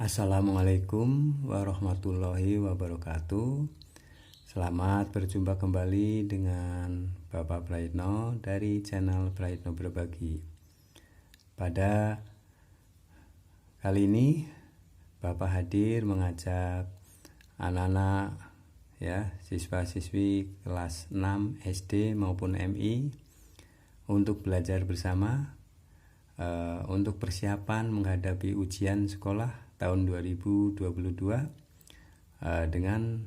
Assalamualaikum warahmatullahi wabarakatuh. Selamat berjumpa kembali dengan Bapak Praitno dari channel Praitno Berbagi. Pada kali ini Bapak hadir mengajak anak-anak siswa-siswi kelas 6 SD maupun MI untuk belajar bersama untuk persiapan menghadapi ujian sekolah tahun 2022 dengan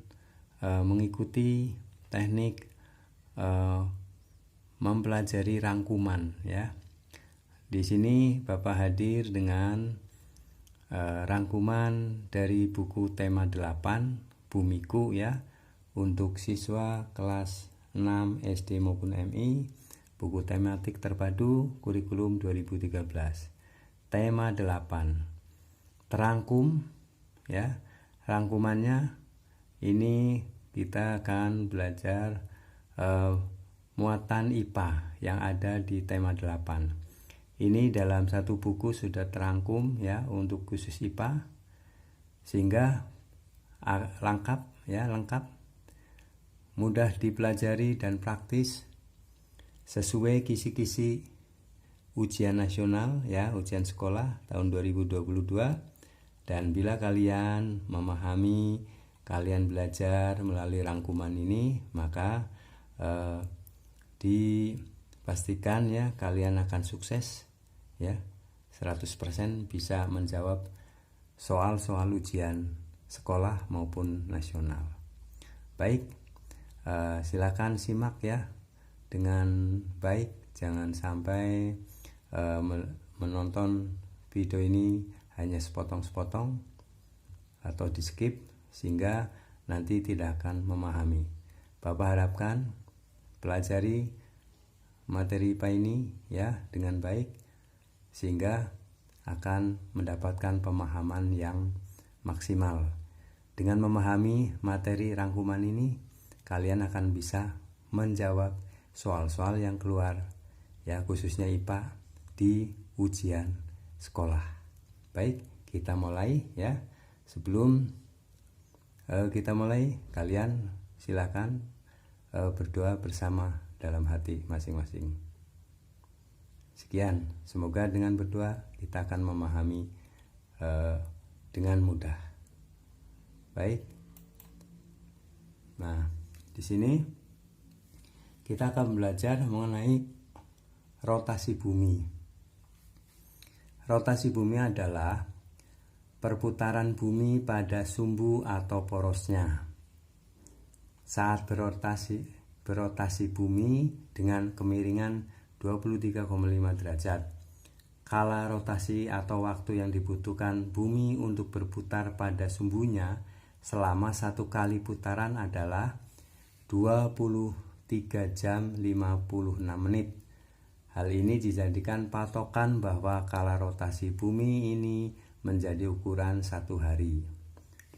mengikuti teknik mempelajari rangkuman ya. Di sini Bapak hadir dengan rangkuman dari buku tema 8 Bumiku ya untuk siswa kelas 6 SD maupun MI, buku tematik terpadu kurikulum 2013. Tema 8 terangkum ya. Rangkumannya ini kita akan belajar muatan IPA yang ada di tema 8. Ini dalam satu buku sudah terangkum ya untuk khusus IPA, sehingga lengkap, mudah dipelajari dan praktis sesuai kisi-kisi ujian nasional ya, ujian sekolah tahun 2022. Dan bila kalian memahami, kalian belajar melalui rangkuman ini, maka dipastikan ya kalian akan sukses ya, 100% bisa menjawab soal-soal ujian sekolah maupun nasional. Baik, silakan simak ya dengan baik, jangan sampai menonton video ini hanya sepotong-sepotong atau di skip sehingga nanti tidak akan memahami. Bapak harapkan pelajari materi IPA ini ya dengan baik sehingga akan mendapatkan pemahaman yang maksimal. Dengan memahami materi rangkuman ini, kalian akan bisa menjawab soal-soal yang keluar ya, khususnya IPA di ujian sekolah. Baik, kita mulai ya. Sebelum kita mulai, kalian silakan berdoa bersama dalam hati masing-masing. Sekian, semoga dengan berdoa kita akan memahami dengan mudah. Baik. Nah, di sini kita akan belajar mengenai rotasi bumi. Rotasi bumi adalah perputaran bumi pada sumbu atau porosnya. Saat berotasi bumi dengan kemiringan 23,5 derajat. Kala rotasi atau waktu yang dibutuhkan bumi untuk berputar pada sumbunya selama satu kali putaran adalah 23 jam 56 menit. Hal ini dijadikan patokan bahwa kala rotasi bumi ini menjadi ukuran satu hari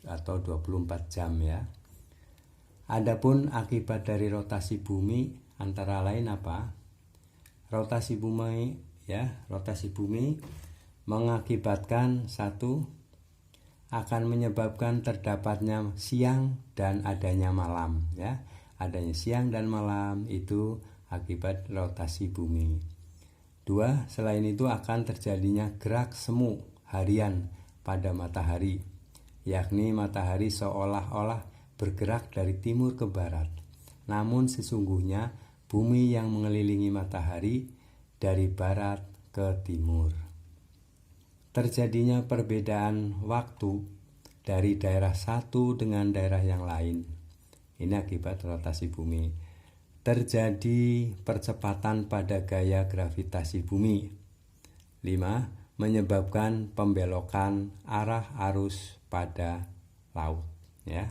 atau 24 jam ya. Adapun akibat dari rotasi bumi antara lain apa? Rotasi bumi mengakibatkan satu, akan menyebabkan terdapatnya siang dan adanya malam ya. Adanya siang dan malam itu akibat rotasi bumi. 2, selain itu akan terjadinya gerak semu harian pada matahari, yakni matahari seolah-olah bergerak dari timur ke barat. Namun sesungguhnya bumi yang mengelilingi matahari dari barat ke timur. Terjadinya perbedaan waktu dari daerah satu dengan daerah yang lain. Ini akibat rotasi bumi. Terjadi percepatan pada gaya gravitasi bumi. 5, menyebabkan pembelokan arah arus pada laut ya.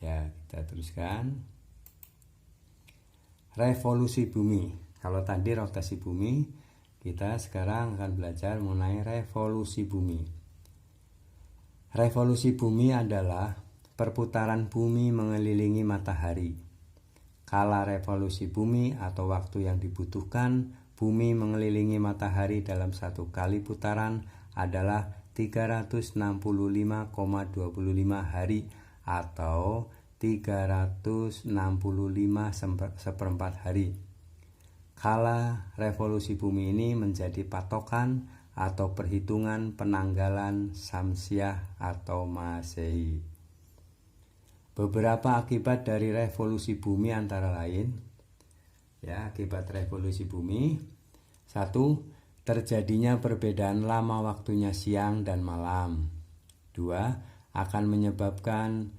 Ya, kita teruskan. Revolusi bumi. Kalau tadi rotasi bumi, kita sekarang akan belajar mengenai revolusi bumi. Revolusi bumi adalah perputaran bumi mengelilingi matahari. Kala revolusi bumi atau waktu yang dibutuhkan bumi mengelilingi matahari dalam satu kali putaran adalah 365,25 hari atau 365 hari. Kala revolusi bumi ini menjadi patokan atau perhitungan penanggalan Syamsiah atau Masehi. Beberapa akibat dari revolusi bumi antara lain, akibat revolusi bumi: 1. Terjadinya perbedaan lama waktunya siang dan malam. 2. Akan menyebabkan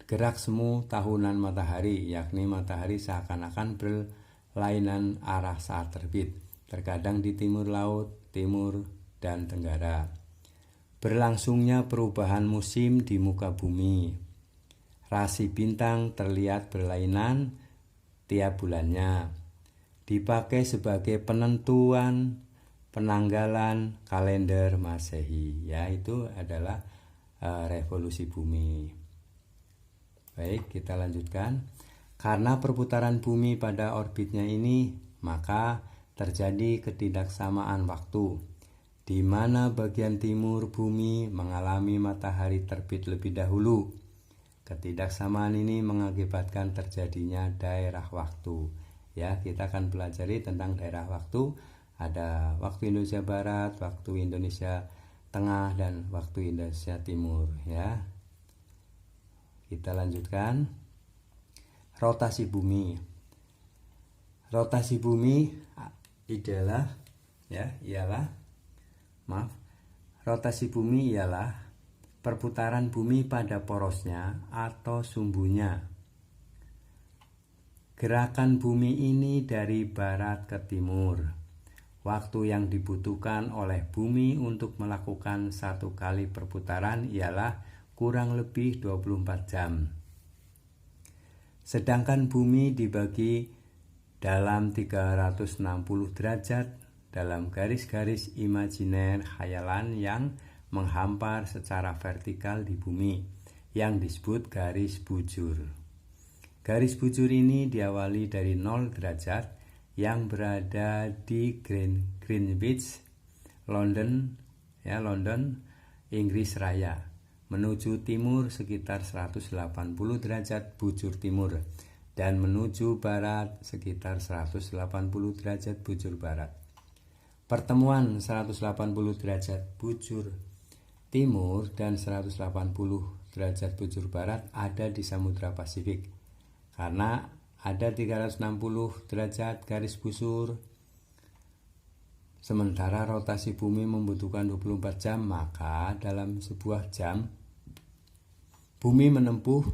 gerak semu tahunan matahari, yakni matahari seakan-akan berlainan arah saat terbit, terkadang di timur laut, timur, dan tenggara. Berlangsungnya perubahan musim di muka bumi. Rasi bintang terlihat berlainan tiap bulannya. Dipakai sebagai penentuan penanggalan kalender Masehi. Itu adalah revolusi bumi. Baik, kita lanjutkan. Karena perputaran bumi pada orbitnya ini, maka terjadi ketidaksamaan waktu, di mana bagian timur bumi mengalami matahari terbit lebih dahulu. Ketidaksamaan ini mengakibatkan terjadinya daerah waktu. Kita akan pelajari tentang daerah waktu. Ada waktu Indonesia Barat, waktu Indonesia Tengah, dan waktu Indonesia Timur. Kita lanjutkan. Rotasi bumi. Rotasi bumi rotasi bumi ialah perputaran bumi pada porosnya atau sumbunya. Gerakan bumi ini dari barat ke timur. Waktu yang dibutuhkan oleh bumi untuk melakukan satu kali perputaran ialah kurang lebih 24 jam. Sedangkan bumi dibagi dalam 360 derajat dalam garis-garis imajiner khayalan yang menghampar secara vertikal di bumi, yang disebut garis bujur. Garis bujur ini diawali dari 0 derajat yang berada di Greenwich, London, Inggris Raya, menuju timur sekitar 180 derajat bujur timur, dan menuju barat sekitar 180 derajat bujur barat. Pertemuan 180 derajat bujur timur dan 180 derajat bujur barat ada di Samudra Pasifik. Karena ada 360 derajat garis bujur, sementara rotasi bumi membutuhkan 24 jam, maka dalam sebuah jam bumi menempuh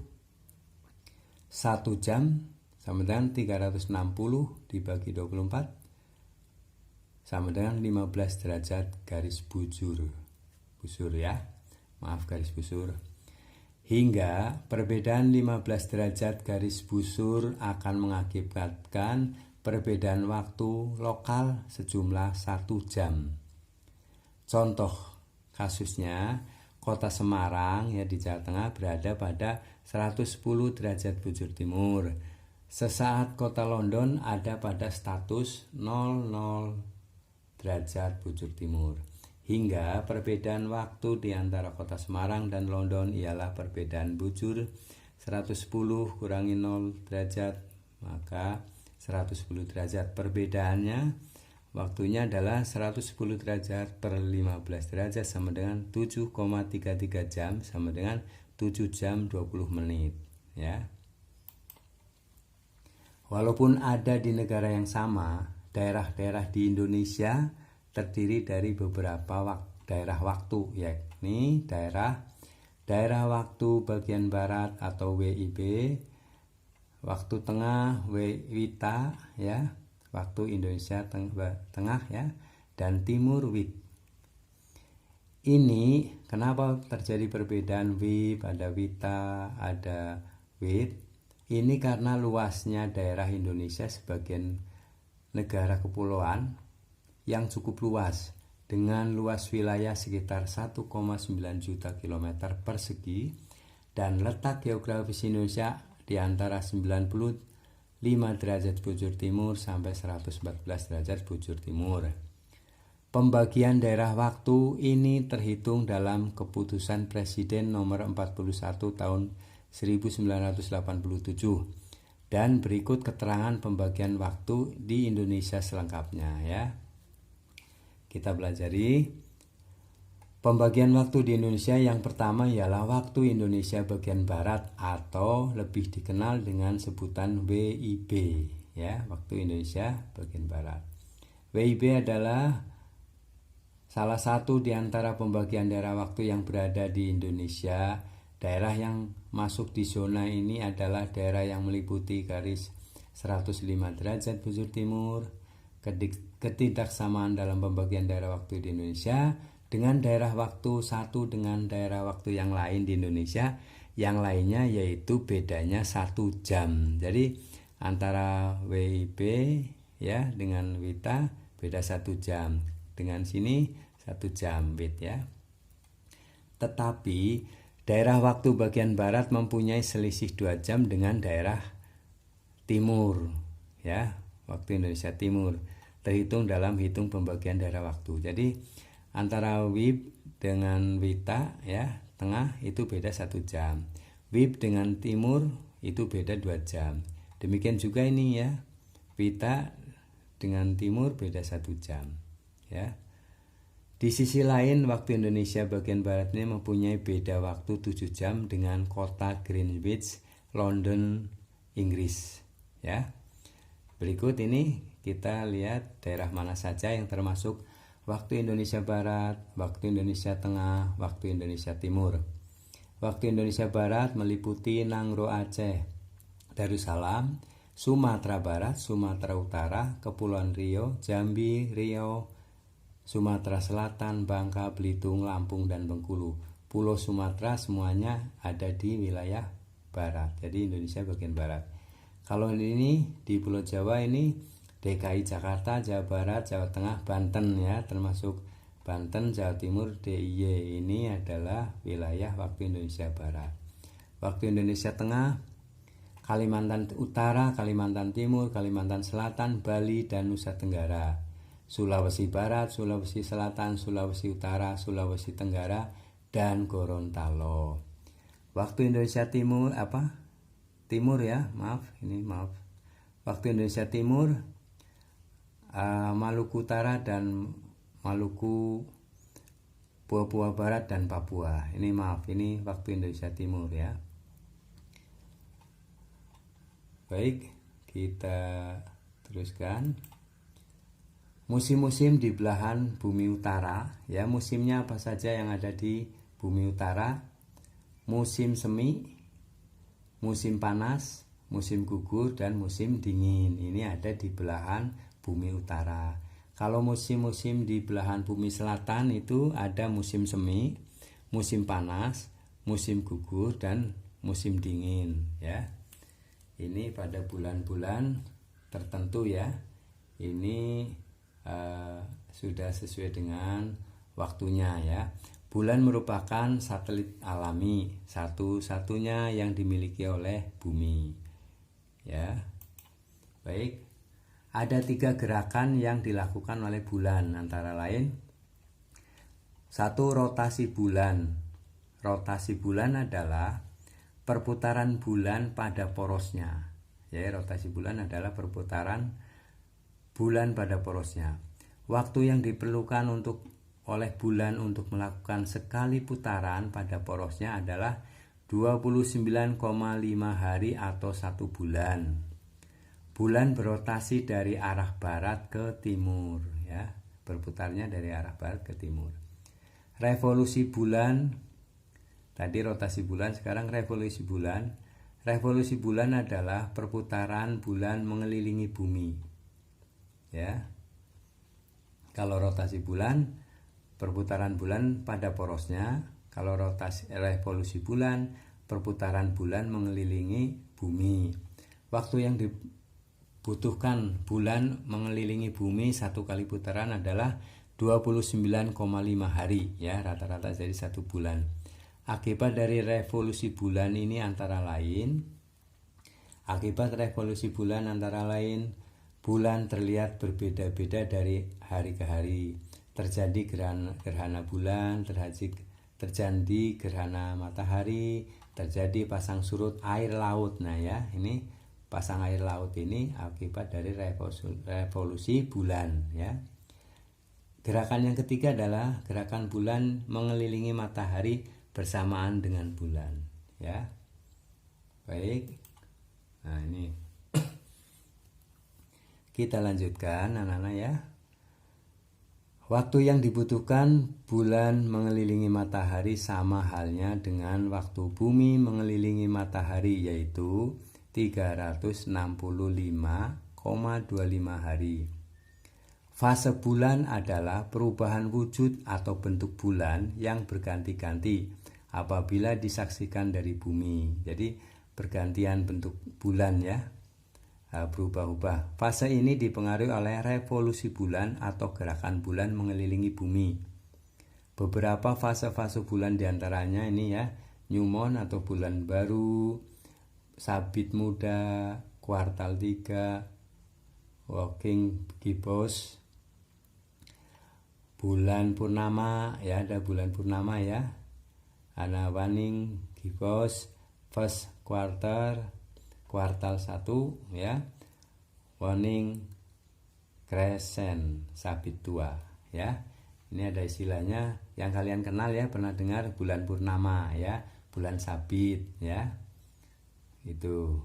1 jam sama dengan 360 dibagi 24 sama dengan 15 derajat garis bujur. Garis bujur. Hingga perbedaan 15 derajat garis bujur akan mengakibatkan perbedaan waktu lokal sejumlah 1 jam. Contoh kasusnya, Kota Semarang di Jawa Tengah berada pada 110 derajat bujur timur. Sesaat Kota London ada pada status 00 derajat bujur timur. Hingga perbedaan waktu di antara Kota Semarang dan London ialah perbedaan bujur 110 kurangi 0 derajat, maka 110 derajat. Perbedaannya waktunya adalah 110 derajat per 15 derajat sama dengan 7,33 jam sama dengan 7 jam 20 menit. Walaupun ada di negara yang sama, daerah-daerah di Indonesia terdiri dari beberapa daerah waktu, yakni daerah waktu bagian barat atau WIB, waktu tengah WITA, waktu Indonesia Tengah, dan timur WIT. Ini kenapa terjadi perbedaan W pada WITA, ada WIT? Ini karena luasnya daerah Indonesia sebagian negara kepulauan yang cukup luas, dengan luas wilayah sekitar 1,9 juta kilometer persegi, dan letak geografis Indonesia di antara 95 derajat bujur timur sampai 114 derajat bujur timur. Pembagian daerah waktu ini terhitung dalam Keputusan Presiden nomor 41 tahun 1987 dan berikut keterangan pembagian waktu di Indonesia selengkapnya ya. Kita pelajari pembagian waktu di Indonesia. Yang pertama ialah waktu Indonesia bagian barat atau lebih dikenal dengan sebutan WIB ya, waktu Indonesia bagian barat. WIB adalah salah satu di antara pembagian daerah waktu yang berada di Indonesia. Daerah yang masuk di zona ini adalah daerah yang meliputi garis 105 derajat bujur timur. Ketidaksamaan dalam pembagian daerah waktu di Indonesia dengan daerah waktu satu dengan daerah waktu yang lain di Indonesia, yang lainnya yaitu bedanya 1 jam. Jadi antara WIB ya dengan WITA beda 1 jam. Dengan sini 1 jam WIT ya. Tetapi daerah waktu bagian barat mempunyai selisih 2 jam dengan daerah timur ya, waktu Indonesia Timur terhitung dalam hitung pembagian daerah waktu. Jadi antara WIB dengan WITA ya, tengah itu beda 1 jam. WIB dengan timur itu beda 2 jam. Demikian juga ini ya, WITA dengan timur beda 1 jam ya. Di sisi lain, waktu Indonesia bagian barat ini mempunyai beda waktu 7 jam dengan kota Greenwich, London, Inggris ya. Berikut ini kita lihat daerah mana saja yang termasuk waktu Indonesia Barat, waktu Indonesia Tengah, waktu Indonesia Timur. Waktu Indonesia Barat meliputi Nangro Aceh, Darussalam, Sumatera Barat, Sumatera Utara, Kepulauan Riau, Jambi, Riau, Sumatera Selatan, Bangka, Belitung, Lampung, dan Bengkulu. Pulau Sumatera semuanya ada di wilayah barat, jadi Indonesia bagian barat. Kalau ini di Pulau Jawa ini DKI Jakarta, Jawa Barat, Jawa Tengah, Banten ya, termasuk Banten, Jawa Timur, DIY ini adalah wilayah waktu Indonesia Barat. Waktu Indonesia Tengah, Kalimantan Utara, Kalimantan Timur, Kalimantan Selatan, Bali, dan Nusa Tenggara. Sulawesi Barat, Sulawesi Selatan, Sulawesi Utara, Sulawesi Tenggara, dan Gorontalo. Waktu Indonesia Timur Timur ya, maaf. Waktu Indonesia Timur, Maluku Utara dan Maluku, Papua Barat dan Papua. Ini waktu Indonesia Timur ya. Baik, kita teruskan. Musim-musim di belahan bumi utara ya, musimnya apa saja yang ada di bumi utara? Musim semi, musim panas, musim gugur, dan musim dingin. Ini ada di belahan bumi utara. Kalau musim-musim di belahan bumi selatan itu ada musim semi, musim panas, musim gugur, dan musim dingin ya. Ini pada bulan-bulan tertentu ya. Ini sudah sesuai dengan waktunya ya. Bulan merupakan satelit alami satu-satunya yang dimiliki oleh bumi ya. Baik, ada 3 gerakan yang dilakukan oleh bulan, antara lain 1. Rotasi bulan. Rotasi bulan adalah perputaran bulan pada porosnya ya. Rotasi bulan adalah perputaran bulan pada porosnya. Waktu yang diperlukan oleh bulan untuk melakukan sekali putaran pada porosnya adalah 29,5 hari atau 1 bulan. Bulan berotasi dari arah barat ke timur ya, berputarnya dari arah barat ke timur. Revolusi bulan, tadi rotasi bulan, sekarang revolusi bulan. Revolusi bulan adalah perputaran bulan mengelilingi bumi ya. Kalau rotasi bulan, perputaran bulan pada porosnya. Kalau revolusi bulan, perputaran bulan mengelilingi bumi. Waktu yang dibutuhkan bulan mengelilingi bumi 1 kali putaran adalah 29,5 hari ya, rata-rata jadi 1 bulan. Akibat dari revolusi bulan ini antara lain bulan terlihat berbeda-beda dari hari ke hari. terjadi gerhana bulan, terjadi gerhana matahari, terjadi pasang surut air laut. Nah ya, ini pasang air laut ini akibat dari revolusi bulan ya. Gerakan yang ketiga adalah gerakan bulan mengelilingi matahari bersamaan dengan bulan ya. Baik. Nah, ini kita lanjutkan anak-anak ya. Waktu yang dibutuhkan bulan mengelilingi matahari sama halnya dengan waktu bumi mengelilingi matahari, yaitu 365,25 hari. Fase bulan adalah perubahan wujud atau bentuk bulan yang berganti-ganti apabila disaksikan dari bumi. Jadi pergantian bentuk bulan ya, berubah-ubah. Fase ini dipengaruhi oleh revolusi bulan atau gerakan bulan mengelilingi bumi. Beberapa fase-fase bulan diantaranya ini ya, new moon atau bulan baru, sabit muda, kuartal 3, walking gibbous, bulan purnama ya, ada bulan purnama ya, ada waning gibbous, first quarter, kuartal 1 ya, waning crescent, sabit tua ya. Ini ada istilahnya yang kalian kenal ya, pernah dengar bulan purnama ya, bulan sabit ya. Itu.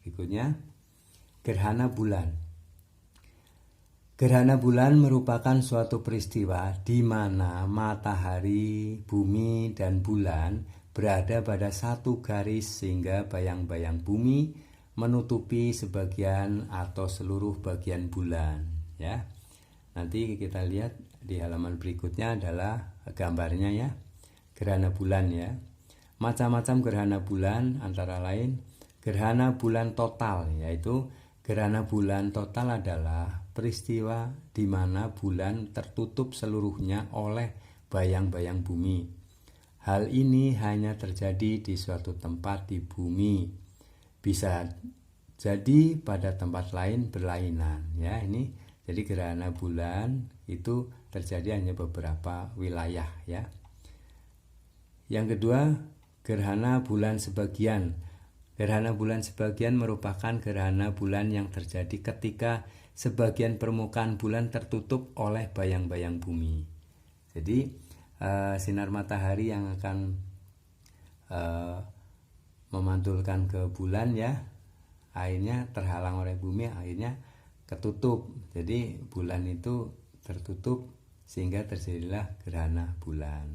Berikutnya gerhana bulan. Gerhana bulan merupakan suatu peristiwa di mana matahari, bumi, dan bulan berada pada satu garis sehingga bayang-bayang bumi menutupi sebagian atau seluruh bagian bulan ya. Nanti kita lihat di halaman berikutnya adalah gambarnya ya, gerhana bulan ya. Macam-macam gerhana bulan antara lain gerhana bulan total, yaitu gerhana bulan total adalah peristiwa di mana bulan tertutup seluruhnya oleh bayang-bayang bumi. Hal ini hanya terjadi di suatu tempat di bumi. Bisa jadi pada tempat lain berlainan ya. Ini jadi gerhana bulan itu terjadi hanya beberapa wilayah ya. Yang kedua, gerhana bulan sebagian. Gerhana bulan sebagian merupakan gerhana bulan yang terjadi ketika sebagian permukaan bulan tertutup oleh bayang-bayang bumi. Jadi sinar matahari yang akan memantulkan ke bulan ya, akhirnya terhalang oleh bumi, akhirnya ketutup. Jadi bulan itu tertutup sehingga terjadilah gerhana bulan.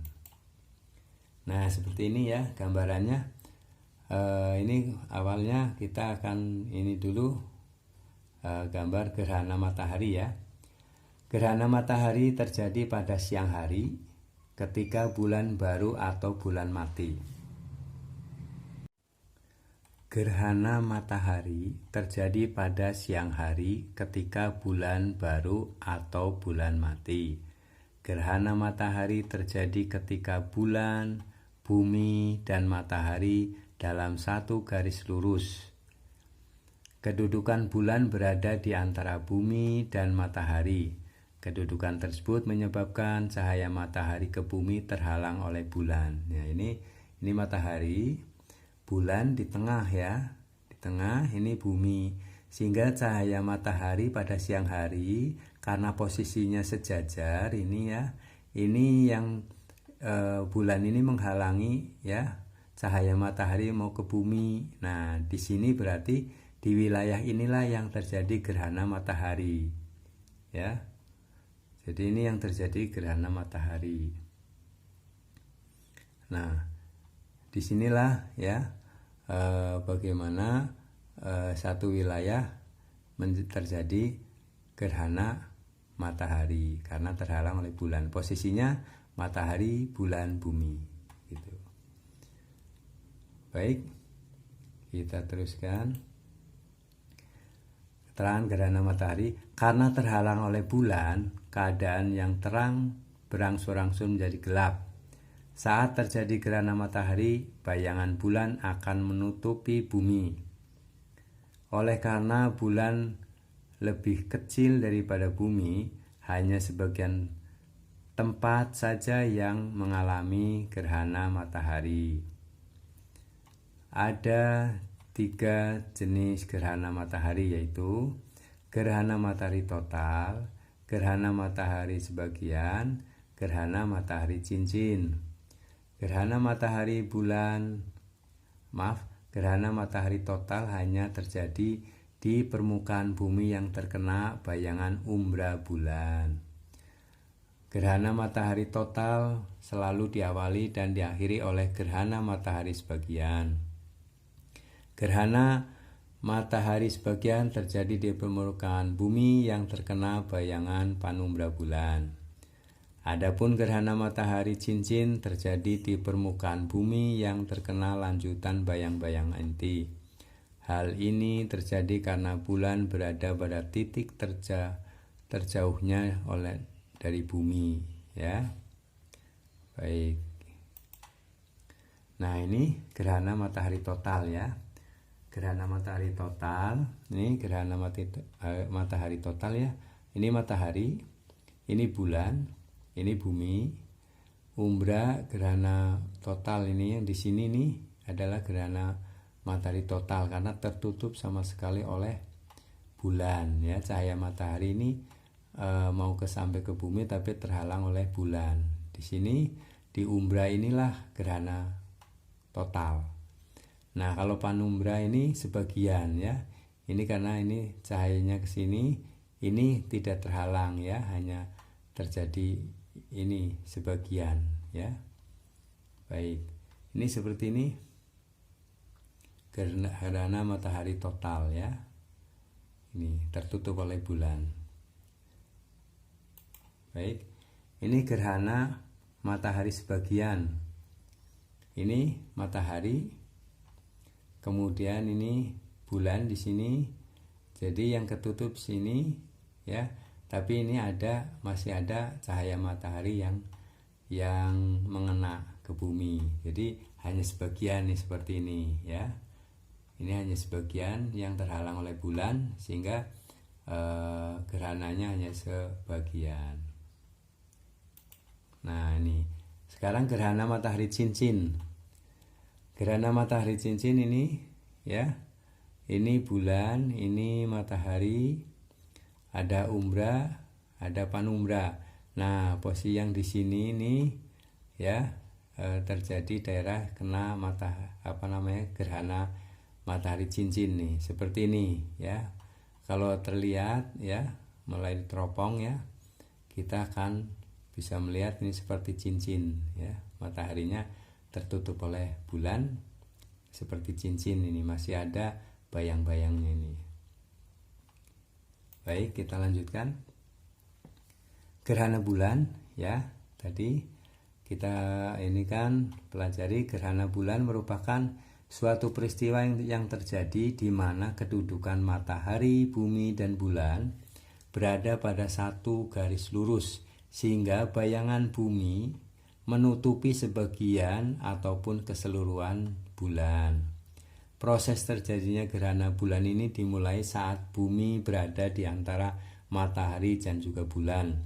Nah seperti ini ya gambarannya. Ini awalnya kita akan ini dulu gambar gerhana matahari ya. Gerhana matahari terjadi pada siang hari ketika bulan baru atau bulan mati. Gerhana matahari terjadi pada siang hari ketika bulan baru atau bulan mati. Gerhana matahari terjadi ketika bulan, bumi, dan matahari dalam satu garis lurus. Kedudukan bulan berada di antara bumi dan matahari. Kedudukan tersebut menyebabkan cahaya matahari ke bumi terhalang oleh bulan. Ya, ini matahari, bulan di tengah ya. Di tengah ini bumi. Sehingga cahaya matahari pada siang hari karena posisinya sejajar ini ya. Ini yang bulan ini menghalangi ya cahaya matahari mau ke bumi. Nah, di sini berarti di wilayah inilah yang terjadi gerhana matahari. Ya. Jadi ini yang terjadi gerhana matahari. Nah, disinilah ya bagaimana satu wilayah terjadi gerhana matahari karena terhalang oleh bulan. Posisinya matahari, bulan, bumi. Gitu. Baik, kita teruskan. Keterangan gerhana matahari, karena terhalang oleh bulan, keadaan yang terang berangsur-angsur menjadi gelap. Saat terjadi gerhana matahari, bayangan bulan akan menutupi bumi. Oleh karena bulan lebih kecil daripada bumi, hanya sebagian tempat saja yang mengalami gerhana matahari. Ada 3 jenis gerhana matahari, yaitu gerhana matahari total, gerhana matahari sebagian, gerhana matahari cincin. Gerhana matahari gerhana matahari total hanya terjadi di permukaan bumi yang terkena bayangan umbra bulan. Gerhana matahari total selalu diawali dan diakhiri oleh gerhana matahari sebagian. Gerhana matahari sebagian terjadi di permukaan bumi yang terkena bayangan panumbra bulan. Adapun gerhana matahari cincin terjadi di permukaan bumi yang terkena lanjutan bayang-bayang inti. Hal ini terjadi karena bulan berada pada titik terjauhnya dari bumi, ya. Baik. Nah, ini gerhana matahari total, ya. Gerhana matahari total, ini gerhana matahari total, ya. Ini matahari, ini bulan, ini bumi. Umbra gerhana total ini yang di sini nih adalah gerhana matahari total karena tertutup sama sekali oleh bulan, ya. Cahaya matahari ini mau sampai ke bumi tapi terhalang oleh bulan. Di sini di umbra inilah gerhana total. Nah, kalau panumbra ini sebagian, ya. Ini karena ini cahayanya ke sini, ini tidak terhalang, ya, hanya terjadi ini sebagian, ya. Baik. Ini seperti ini gerhana matahari total, ya. Ini tertutup oleh bulan. Baik. Ini gerhana matahari sebagian. Ini matahari, kemudian ini bulan di sini. Jadi yang ketutup sini, ya. Tapi ini masih ada cahaya matahari yang mengena ke bumi. Jadi hanya sebagian nih seperti ini, ya. Ini hanya sebagian yang terhalang oleh bulan sehingga gerhananya hanya sebagian. Nah, ini sekarang gerhana matahari cincin. Gerhana matahari cincin ini, ya. Ini bulan, ini matahari, ada umbra, ada panumbra. Nah, posisi yang di sini nih, ya, terjadi daerah kena gerhana matahari cincin nih, seperti ini, ya. Kalau terlihat, ya, mulai teropong, ya, kita akan bisa melihat ini seperti cincin, ya. Mataharinya tertutup oleh bulan seperti cincin, ini masih ada bayang-bayangnya ini. Baik, kita lanjutkan. Gerhana bulan, ya. Tadi kita ini kan pelajari gerhana bulan merupakan suatu peristiwa yang terjadi di mana kedudukan matahari, bumi, dan bulan berada pada satu garis lurus sehingga bayangan bumi menutupi sebagian ataupun keseluruhan bulan. Proses terjadinya gerhana bulan ini dimulai saat bumi berada di antara matahari dan juga bulan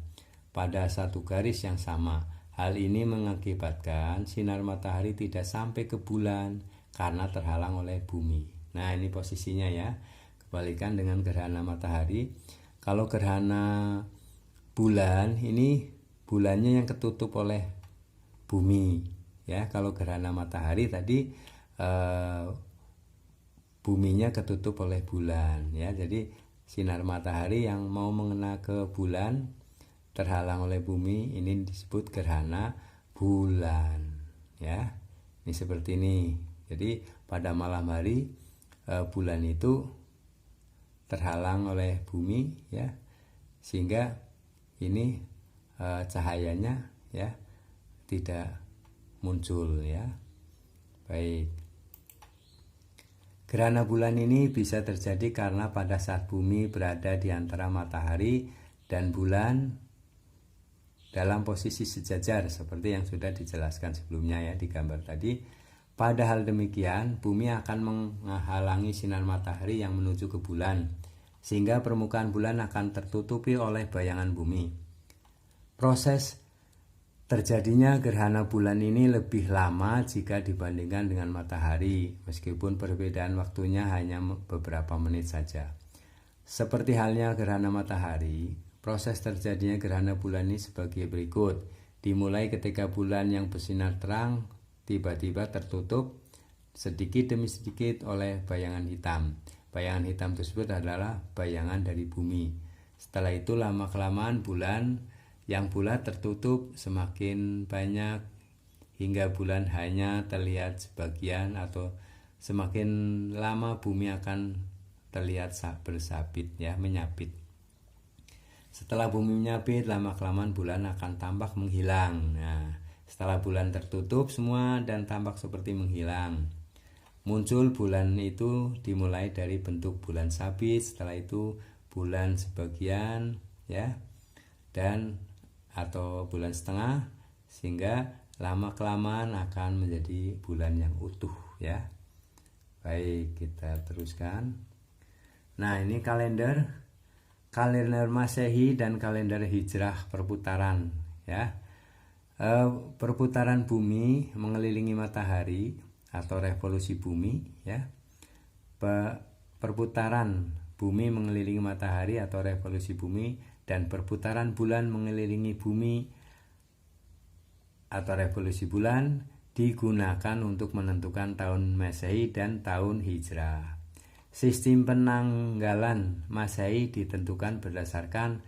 pada satu garis yang sama. Hal ini mengakibatkan sinar matahari tidak sampai ke bulan karena terhalang oleh bumi. Nah, ini posisinya, ya. Kebalikan dengan gerhana matahari. Kalau gerhana bulan, ini bulannya yang ketutup oleh bumi, ya. Kalau gerhana matahari tadi buminya ketutup oleh bulan, ya. Jadi sinar matahari yang mau mengena ke bulan terhalang oleh bumi, ini disebut gerhana bulan, ya. Ini seperti ini. Jadi pada malam hari bulan itu terhalang oleh bumi, ya, sehingga ini cahayanya, ya, tidak muncul, ya. Baik. Gerhana bulan ini bisa terjadi karena pada saat bumi berada di antara matahari dan bulan dalam posisi sejajar seperti yang sudah dijelaskan sebelumnya, ya, di gambar tadi. Padahal demikian, bumi akan menghalangi sinar matahari yang menuju ke bulan, sehingga permukaan bulan akan tertutupi oleh bayangan bumi. proses terjadinya gerhana bulan ini lebih lama jika dibandingkan dengan matahari, meskipun perbedaan waktunya hanya beberapa menit saja. Seperti halnya gerhana matahari, proses terjadinya gerhana bulan ini sebagai berikut. Dimulai ketika bulan yang bersinar terang tiba-tiba tertutup sedikit demi sedikit oleh bayangan hitam. Bayangan hitam tersebut adalah bayangan dari bumi. Setelah itu lama-kelamaan bulan yang bulat tertutup semakin banyak hingga bulan hanya terlihat sebagian, atau semakin lama bumi akan terlihat bersabit, ya, menyapit. Setelah bumi menyapit, lama-kelamaan bulan akan tampak menghilang. Nah, setelah bulan tertutup semua dan tampak seperti menghilang, muncul bulan itu dimulai dari bentuk bulan sabit, setelah itu bulan sebagian, ya, dan atau bulan setengah, sehingga lama-kelamaan akan menjadi bulan yang utuh, ya. Baik, kita teruskan. Nah, ini kalender Masehi dan kalender Hijrah perputaran, ya. Perputaran bumi mengelilingi matahari atau revolusi bumi, ya. Perputaran bumi mengelilingi matahari atau revolusi bumi, dan perputaran bulan mengelilingi bumi atau revolusi bulan digunakan untuk menentukan tahun Masehi dan tahun Hijrah. Sistem penanggalan Masehi ditentukan berdasarkan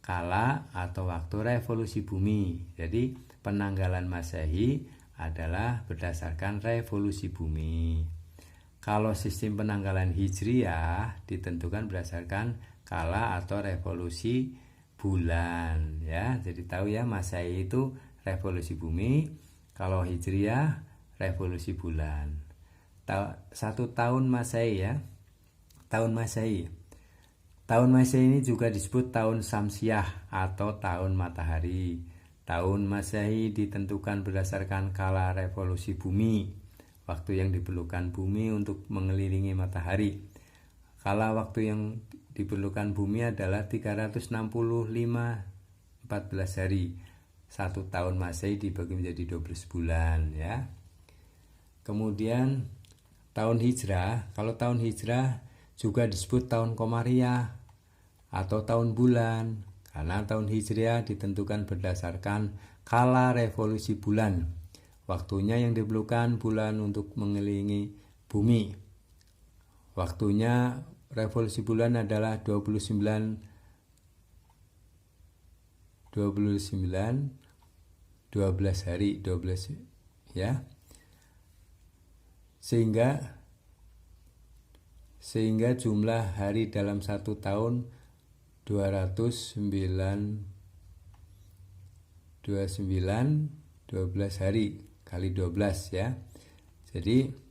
kala atau waktu revolusi bumi. Jadi penanggalan Masehi adalah berdasarkan revolusi bumi. Kalau sistem penanggalan Hijriah ditentukan berdasarkan kala atau revolusi bulan, ya. Jadi tahu ya, Masehi itu revolusi bumi, kalau Hijriah revolusi bulan. Satu tahun Masehi, ya. Tahun Masehi ini juga disebut tahun Syamsiah atau tahun matahari. Tahun Masehi ditentukan berdasarkan kala revolusi bumi, waktu yang diperlukan bumi untuk mengelilingi matahari. Kala waktu yang diperlukan bumi adalah 365,14 hari. Satu tahun Masehi dibagi menjadi 12 bulan, ya. Kemudian tahun Hijrah, kalau tahun Hijrah juga disebut tahun Komariah atau tahun bulan, karena tahun Hijriah ditentukan berdasarkan kala revolusi bulan, waktunya yang diperlukan bulan untuk mengelilingi bumi. Waktunya revolusi bulan adalah 12 hari, 12, ya. Sehingga jumlah hari dalam satu tahun 12 hari kali 12, ya. Jadi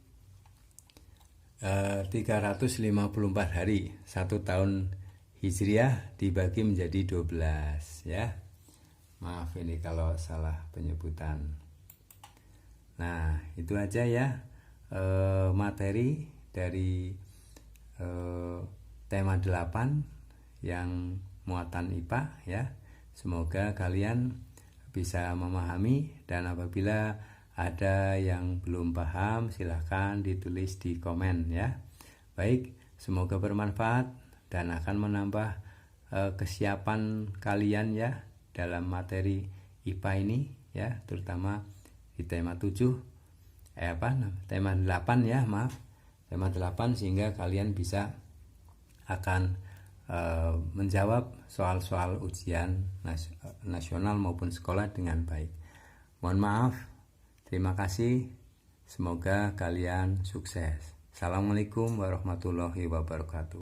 354 hari. Satu tahun Hijriah dibagi menjadi 12, ya. Maaf ini kalau salah penyebutan. Nah, itu aja ya materi dari tema 8 yang muatan IPA, ya. Semoga kalian bisa memahami, dan apabila ada yang belum paham silahkan ditulis di komen, ya. Baik, semoga bermanfaat dan akan menambah kesiapan kalian, ya, dalam materi IPA ini, ya, terutama di tema 8, ya, maaf. Tema 8, sehingga kalian bisa akan menjawab soal-soal ujian nasional maupun sekolah dengan baik. Mohon maaf, terima kasih, semoga kalian sukses. Assalamualaikum warahmatullahi wabarakatuh.